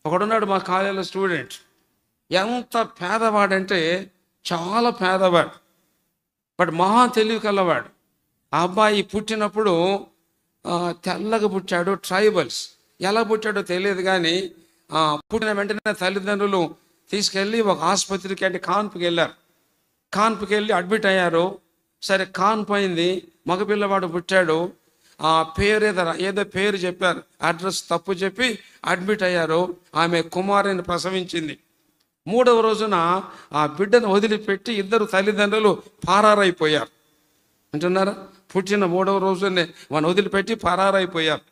ఒకడున్నాడు మా కాలేజీలో స్టూడెంట్. ఎంత పేదవాడంటే చాలా పేదవాడు, బట్ మహా తెలివి కలవాడు. ఆ అబ్బాయి పుట్టినప్పుడు తెల్లగా పుట్టాడు, ట్రైబల్స్. ఎలా పుట్టాడో తెలియదు కానీ పుట్టిన వెంటనే తల్లిదండ్రులు తీసుకెళ్ళి ఒక ఆసుపత్రికి అంటే కాన్పుకి వెళ్ళారు. కాన్పుకి వెళ్ళి అడ్మిట్ అయ్యారు. సరే కాన్పు అయింది, మగపిల్లవాడు పుట్టాడు. ఆ పేరు ఏదో పేరు చెప్పారు, అడ్రస్ తప్పు చెప్పి అడ్మిట్ అయ్యారు. ఆమె కుమారుని ప్రసవించింది. 3వ రోజున ఆ బిడ్డను వదిలిపెట్టి ఇద్దరు తల్లిదండ్రులు పారారైపోయారు. అంటున్నారా? పుట్టిన 3వ రోజునే వాడిని వదిలిపెట్టి పారారైపోయారు.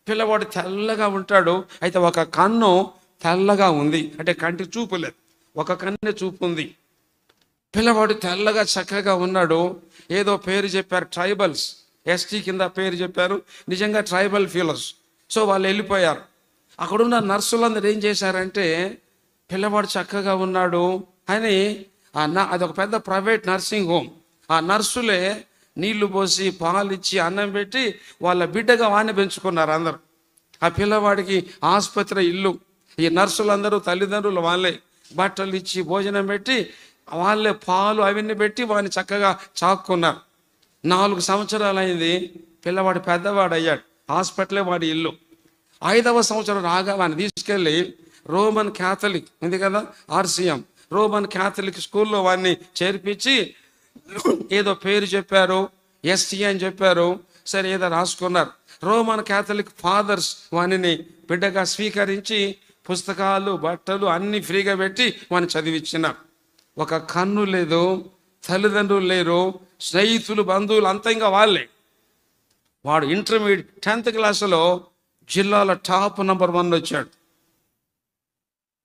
పిల్లవాడు తెల్లగా ఉంటాడు, అయితే ఒక కన్ను తెల్లగా ఉంది, అంటే కంటి చూపు లేదు, ఒక కన్నే చూపు ఉంది. పిల్లవాడు తెల్లగా చక్కగా ఉన్నాడు. ఏదో పేరు చెప్పారు, ట్రైబల్స్, ఎస్టీ కింద పేరు చెప్పారు, నిజంగా ట్రైబల్ ఫీలర్స్. సో వాళ్ళు వెళ్ళిపోయారు. అక్కడున్న నర్సులందరూ ఏం చేశారంటే, పిల్లవాడు చక్కగా ఉన్నాడు అని అదొక పెద్ద ప్రైవేట్ నర్సింగ్ హోమ్. ఆ నర్సులే నీళ్లు పోసి పాలిచ్చి అన్నం పెట్టి వాళ్ళ బిడ్డగా వాడిని పెంచుకున్నారు అందరు. ఆ పిల్లవాడికి ఆసుపత్రి ఇల్లు, ఈ నర్సులందరూ తల్లిదండ్రులు వాళ్ళే బట్టలు ఇచ్చి భోజనం పెట్టి వాళ్ళే పాలు అవన్నీ పెట్టి వాడిని చక్కగా చాక్కున్నారు. 4 సంవత్సరాలు అయింది, పిల్లవాడు పెద్దవాడు అయ్యాడు. హాస్పిటలే వాడి ఇల్లు. 5వ సంవత్సరం రాగా వాడిని తీసుకెళ్ళి రోమన్ క్యాథలిక్ ఉంది కదా, ఆర్సిఎం, రోమన్ క్యాథలిక్ స్కూల్లో వాడిని చేర్పించి ఏదో పేరు చెప్పారు, ఎస్టీ అని చెప్పారు. సరే ఏదో రాసుకున్నారు. రోమన్ క్యాథలిక్ ఫాదర్స్ వానిని బిడ్డగా స్వీకరించి పుస్తకాలు బట్టలు అన్నీ ఫ్రీగా పెట్టి వాడిని చదివించినారు. ఒక కన్ను లేదు, తల్లిదండ్రులు లేరు, స్నేహితులు బంధువులు అంతా ఇంకా వాళ్ళే. వాడు ఇంటర్మీడియట్ 10th క్లాసులో జిల్లాలో టాప్ నెంబర్ 1 వచ్చాడు.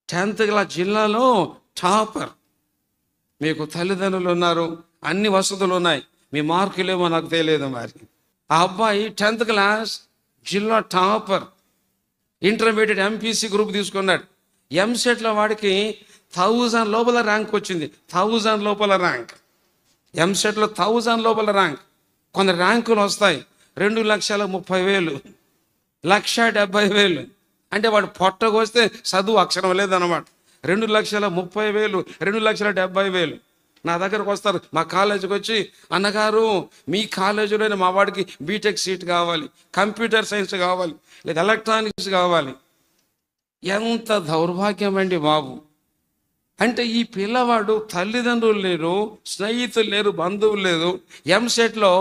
10th క్లాస్ జిల్లాలో టాపర్. మీకు తల్లిదండ్రులు ఉన్నారు, అన్ని వసతులు ఉన్నాయి, మీ మార్కులేమో నాకు తెలియదు. మరి ఆ అబ్బాయి 10th క్లాస్ జిల్లా టాపర్. ఇంటర్మీడియట్ ఎంపీసీ గ్రూప్ తీసుకున్నాడు. ఎంసెట్లో వాడికి 1000 లోపల ర్యాంక్ వచ్చింది. 1000 లోపల ర్యాంక్. ఎంసెట్లో 1000 లోపల ర్యాంక్. కొంత ర్యాంకులు వస్తాయి 2,30,000, 1,70,000. అంటే వాడు పొట్టకొస్తే చదువు అక్షరం లేదన్నమాట. 2,30,000, 2,70,000. నా దగ్గరకు వస్తారు, మా కాలేజీకి వచ్చి, అన్నగారు మీ కాలేజీలోనే మా వాడికి బీటెక్ సీట్ కావాలి, కంప్యూటర్ సైన్స్ కావాలి, లేదా ఎలక్ట్రానిక్స్ కావాలి. ఎంత దౌర్భాగ్యం అండి బాబు. అంటే ఈ పిల్లవాడు తల్లిదండ్రులు లేరు, స్నేహితులు లేరు, బంధువులు లేరు. ఎంసెట్లో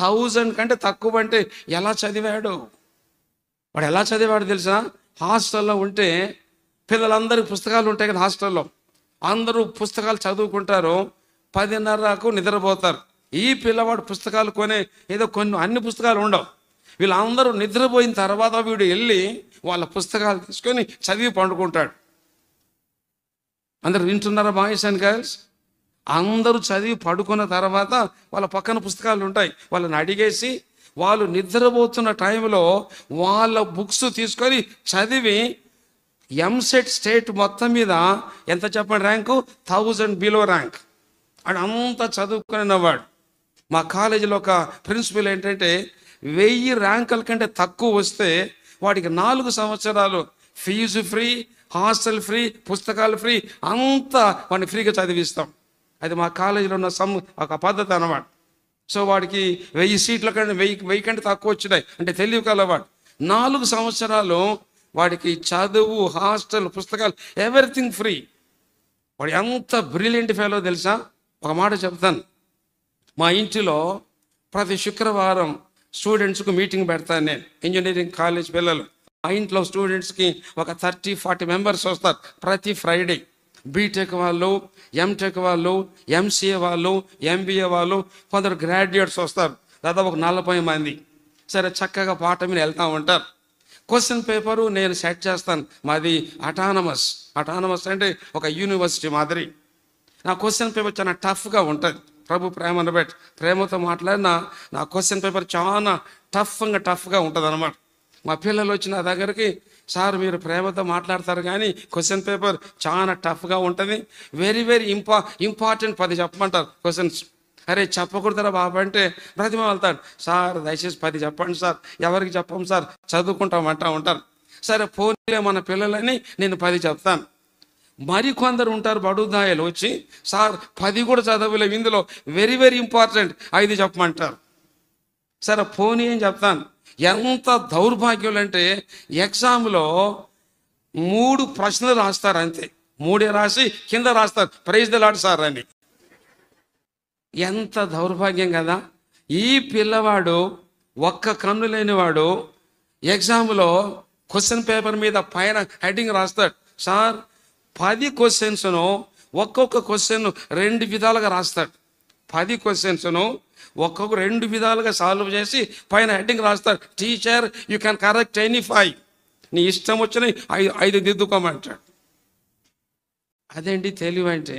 1000 కంటే తక్కువ అంటే ఎలా చదివాడు? వాడు ఎలా చదివాడు తెలుసా? హాస్టల్లో ఉంటే పిల్లలందరికీ పుస్తకాలు ఉంటాయి కదా హాస్టల్లో, అందరూ పుస్తకాలు చదువుకుంటారు, 10:30కు నిద్రపోతారు. ఈ పిల్లవాడు పుస్తకాలు ఏదో అన్ని పుస్తకాలు ఉండవు. వీళ్ళందరూ నిద్రపోయిన తర్వాత వీడు వెళ్ళి వాళ్ళ పుస్తకాలు తీసుకొని చదివి పండుకుంటాడు. అందరు వింటున్నారా బాయ్స్ అండ్ గర్ల్స్? అందరూ చదివి పడుకున్న తర్వాత వాళ్ళ పక్కన పుస్తకాలు ఉంటాయి, వాళ్ళని అడిగేసి వాళ్ళు నిద్రపోతున్న టైంలో వాళ్ళ బుక్స్ తీసుకొని చదివి ఎంసెట్ స్టేట్ మొత్తం మీద ఎంత చెప్పండి ర్యాంకు? 1000 below rank. అని అంతా చదువుకునేవాడు. మా కాలేజీలో ఒక ప్రిన్సిపల్ ఏంటంటే 1000 ర్యాంకుల కంటే తక్కువ వస్తే వాడికి 4 సంవత్సరాలు ఫీజు ఫ్రీ, హాస్టల్ ఫ్రీ, పుస్తకాలు ఫ్రీ, అంతా వాడిని ఫ్రీగా చదివిస్తాం. అది మా కాలేజీలో ఉన్న ఒక పద్ధతి అన్నమాట. సో వాడికి 1000 సీట్ల కంటే 1000 కంటే తక్కువ వచ్చినాయి అంటే తెలివి కలవాడు. 4 సంవత్సరాలు వాడికి చదువు, హాస్టల్, పుస్తకాలు, ఎవ్రీథింగ్ ఫ్రీ. వాడు ఎంత బ్రిలియంట్ ఫెలో తెలుసా? ఒక మాట చెప్తాను. మా ఇంటిలో ప్రతి శుక్రవారం స్టూడెంట్స్కు మీటింగ్ పెడతాను నేను, ఇంజనీరింగ్ కాలేజ్ పిల్లలు. మా ఇంట్లో స్టూడెంట్స్కి ఒక 30-40 మెంబర్స్ వస్తారు ప్రతి ఫ్రైడే. బీటెక్ వాళ్ళు, ఎంటెక్ వాళ్ళు, ఎంసీఏ వాళ్ళు, ఎంబీఏ వాళ్ళు, కొందరు గ్రాడ్యుయేట్స్ వస్తారు, దాదాపు ఒక 40 మంది. సరే చక్కగా పాట మీద వెళ్తూ ఉంటారు. క్వశ్చన్ పేపరు నేను సెట్ చేస్తాను. మాది అటానమస్ అంటే ఒక యూనివర్సిటీ మాదిరి. నా క్వశ్చన్ పేపర్ చాలా టఫ్గా ఉంటుంది. ప్రభు ప్రేమను బట్టి ప్రేమతో మాట్లాడిన నా క్వశ్చన్ పేపర్ చాలా టఫ్గా ఉంటుంది అన్నమాట. మా పిల్లలు వచ్చి నా దగ్గరికి, సార్ మీరు ప్రేమతో మాట్లాడతారు కానీ క్వశ్చన్ పేపర్ చాలా టఫ్గా ఉంటుంది, వెరీ ఇంపార్టెంట్ 10 చెప్పమంటారు క్వశ్చన్స్. అరే చెప్పకూడదురా బాబు అంటే బ్రతిమాలుతాడు, సార్ దయచేసి 10 చెప్పండి సార్. ఎవరికి చెప్పం సార్, చదువుకుంటాం అంటూ ఉంటారు. సరే పోనీలే మన పిల్లలని నేను 10 చెప్తాను. మరికొందరు ఉంటారు బడుదాయలు వచ్చి, సార్ 10 కూడా చదవలేవు, ఇందులో వెరీ వెరీ ఇంపార్టెంట్ 5 చెప్పమంటారు. సరే పోనీ అని చెప్తాను. ఎంత దౌర్భాగ్యులు అంటే ఎగ్జామ్లో 3 ప్రశ్నలు రాస్తారు అంతే, 3 రాసి కింద రాస్తారు ప్రైజ్ ది లార్డ్ సార్ అని. ఎంత దౌర్భాగ్యం కదా. ఈ పిల్లవాడు ఒక్క కన్ను లేనివాడు ఎగ్జామ్లో క్వశ్చన్ పేపర్ మీద పైన హెడ్డింగ్ రాస్తాడు, సార్ 10 క్వశ్చన్స్ను ఒక్కొక్క క్వశ్చన్ 2 విధాలుగా రాస్తాడు. 10 క్వశ్చన్స్ను ఒక్కొక్క 2 విధాలుగా సాల్వ్ చేసి పైన హెడ్డింగ్ రాస్తాడు, teacher you can correct any 5, నీ ఇష్టం వచ్చిన 5 దిద్దుకోమంటాడు. అదేంటి తెలివి అంటే.